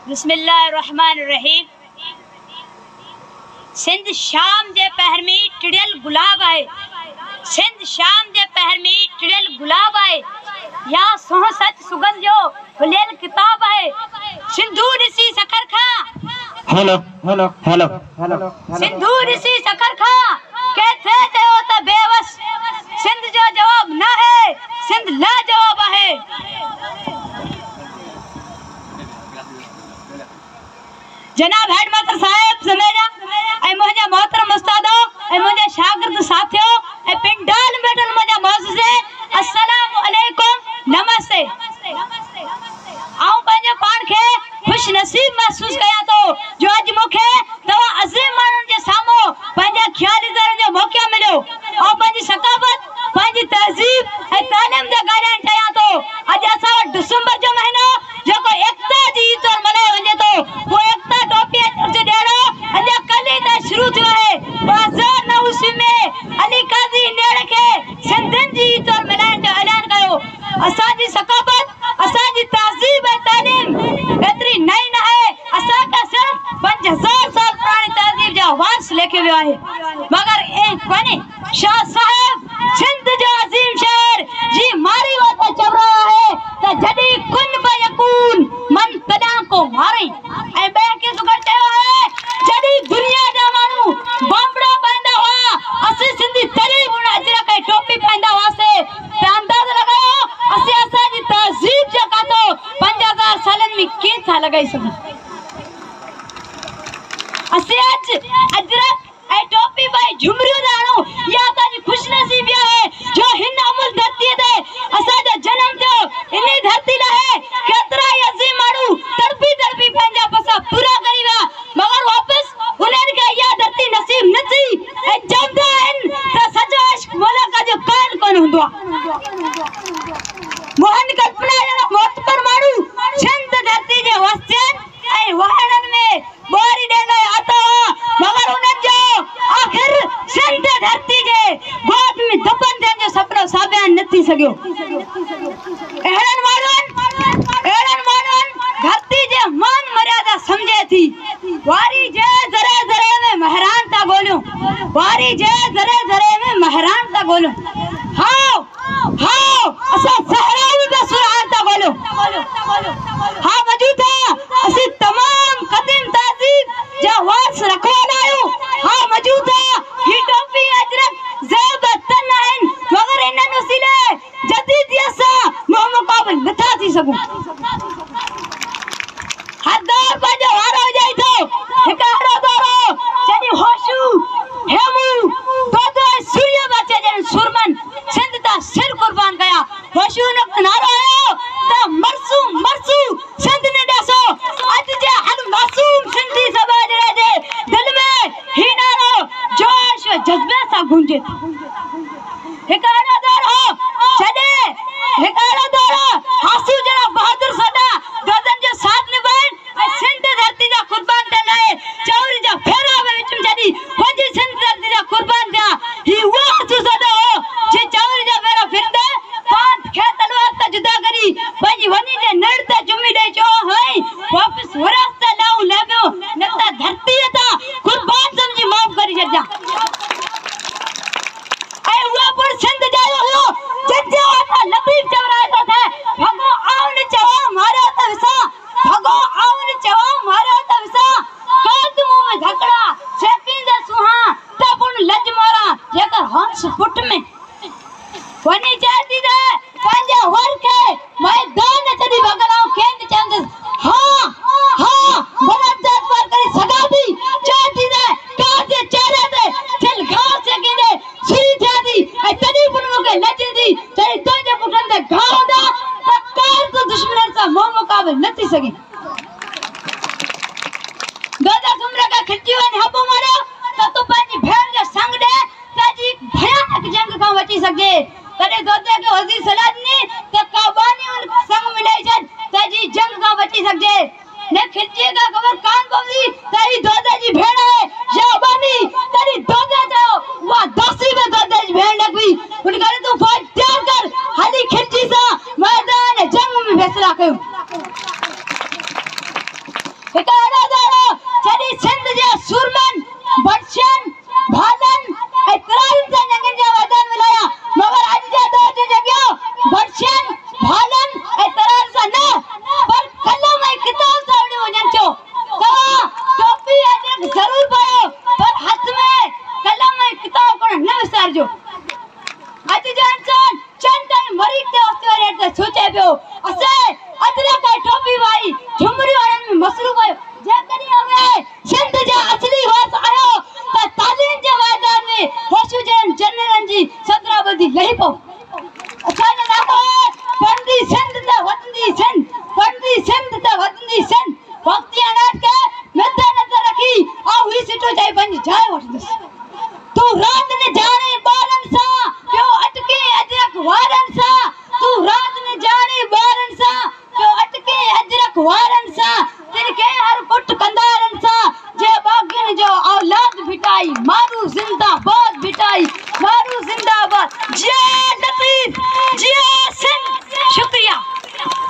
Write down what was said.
बिस्मिल्लाहिर्रहमानिर्रहीम। सिंध शाम जे पहर में टिड़ियल गुलाब है, सिंध शाम जे पहर में टिड़ियल गुलाब है, या सोह सच सुगंध जो खुलियल किताब है। सिंधु ऋषि सखर खा हेलो हेलो हेलो हेलो सिंधु ऋषि सखर खा कैसे जयो त बेवस। सिंध जो जवाब ना है, सिंध ला जवाब है। जनाब हेडमास्टर साहब समेजा ऐ मुझे मोहतरम उस्तादो ऐ मुझे शागिर्द साथियों ऐ पिंडाल बैठल मुझे मोअज़्ज़िज़े अस्सलामु अलैकुम नमस्ते। आऊं पंहिंजे पाण खे खुश नसीब महसूस कयां तो जो अज मूंखे तव्हां अज़ीम माण्हुनि जे साम्हूं पंहिंजा ख्याल इज़हार जो मौक़ो मिलियो ऐं पंहिंजी सक़ाफ़त पंहिंजी तहज़ीब ऐं तालीम जा ॻाल्हाइण चाहियां तो। अॼु असां वटि दिसंबर जो महीनो जेको एकता जी तौर मल्हायो वञे तो, वो एकता टोपी जो ॾियणो अञा कल्ह ई त शुरू थियो आहे। 2009 ईस्वी में अली काज़ी नेड़ खे सिंधियुनि जी तौर मल्हाइण जो ऐलान कयो। असांजी सक़ाफ़त असांजी तहज़ीब ऐं तालीम एतिरी नई न आहे, असांखे सिर्फ़ 5000 साल पुराणी तहज़ीब जा वारिस लेखे वियो आहे। मगर ए कोन्हे शाह साहिब सिंध जो अज़ीम शहर जी मारी वत चव रहा है त जॾहिं कुन फयकून मन तॾहिं को मारे। ऐं ॿिए खे सुगड़ चयो आहे जॾहिं दुनिया जा माण्हू बांबड़ा पाईंदा हुआ असीं सिंधी तॾहिं बि अजरक ऐं टोपी पाईंदा हुआसीं त अंदाज़ लॻायो असीं असांजी तहज़ीब जो कातो 5000 सालनि में कीअं था लॻाई सघूं। असीं अॼु अजरक ऐं टोपी पाए झुमरियूं था हणूं, इहा असांजी खुशनसीबी आहे जो हिन अमुल धरतीअ ते असांजो जनमु थियो। इन धरती लाइ केतिरा ई अज़ीम माण्हू तड़पी तड़पी पंहिंजा पसा पूरा करी विया, मगर वापसि उन्हनि खे इहा धरती नसीब न थी। ऐं चवंदा आहिनि त सॼो इश्क मुल्क जो कान कोन हूंदो आहे। मोहन कल्पना जहिड़ो मोतबर माण्हू सिंध धरती जे वसियनि ऐं वहणनि में ॿोरी ॾियण लाइ आतो हो, मगर उन्हनि जो आख़िर सिंध धरती जे गोद में दफ़न थियण जो सपनो साबियान न थी सघियो। अहिड़नि माण्हुनि धरती जे मान मर्यादा सम्झे थी। वारी जे ज़रे ज़रे में महरान था ॻोल्हियूं, वारी जे ज़रे ज़रे में महरान था ॻोल्हियूं। हाओ हाओ असां सहरावी बि सुरान था ॻोल्हियूं। हा मौजूद है असीं तमाम क़दीम तहज़ीब जा वारिस रखवाला आहियूं। हा मौजूद है ही टोपी अजरक ज़ेब तन आहिनि, मगर इन्हनि वसीले जदीदियत सां मुक़ाबिल नथा थी सघूं। हर दौर पंहिंजो वारो हुजाई थो, हिकु अहिड़ो दौर हो जॾहिं होशू हेमू दोदो ऐं सूर्य बचे जहिड़नि सुरमन सिंध ता सिर कुर्बान कया। होशू न नारो आयो त मरसू मरसू सिंध ने ॾेसो। अॼु जे हर मासूम सिंधी समाज जे दिल में ही नारो जोश जज़्बे सां गूंजे थो। हिकु अहिड़ो दौर हो जॾहिं हिकु अहिड़ो दौर हासू जहिड़ा बहादुर सॾा दोदनि जो साथ निभाइनि ऐं सिंध धरती जा कुर्बान थियण लाइ चौरी जा फेरा में विच में जॾहिं पंहिंजी सिंध धरती जा कुर्बान थिया। ही उहो हासू सॾो हो जे चौरी जा फेरा फिरंदे पांत खे तलवार तां जुदा करी पंहिंजी वञी जे नड़ ते चुमी ॾेई चयो हई वापसि वरस ते लाऊं लॻियो न त धरतीअ तां कुर्बान सम्झी माफ़ करी छॾिजां। ऐं उहा पुर सिंध जायो हुयो जंहिंजो असां लबीब चवराए थो थिए भॻो आउन चवां मारियो त विसां, भॻो आउन चवां मारियो त विसां। कादमूं में धकड़ा सेकींदे सुहां त पुण लज मोरा जेकर हंस पुट में वञी चएती त पंहिंजे वर खे मैदान छॾी भॻड़ाऊं कंहिं चवंदुसि हाँ हाँ भरत जात पार करी सघां थी। चएती त काह जे चेहरे ते थिल घास सेकींदे सुई थिया थी ऐं तॾहिं पुण मूंखे लज ईंदी जॾहिं तुंहिंजे पुटनि ते घाव हूंदा त कार तूं दुश्मननि सां मुंहुं मुक़ाबिल न थी सघीं। दोजा सुमरे खे खिची वञ हबो मारियो त तूं पंहिंजी भेण जो संग ॾे त जी भयानक जंग खां बची सघे। तॾहिं दोजे खे वज़ीर सलाह ॾिनी त काबानी उन संग मिलाई छॾ त जी जंग खां बची सघे। ने खिची का खबर कान पवंदी त ही दोजे जी भेण आहे या बानी। तॾहिं दोजा चयो उहा दासी में दोजे जी भेण लॻी। उन करे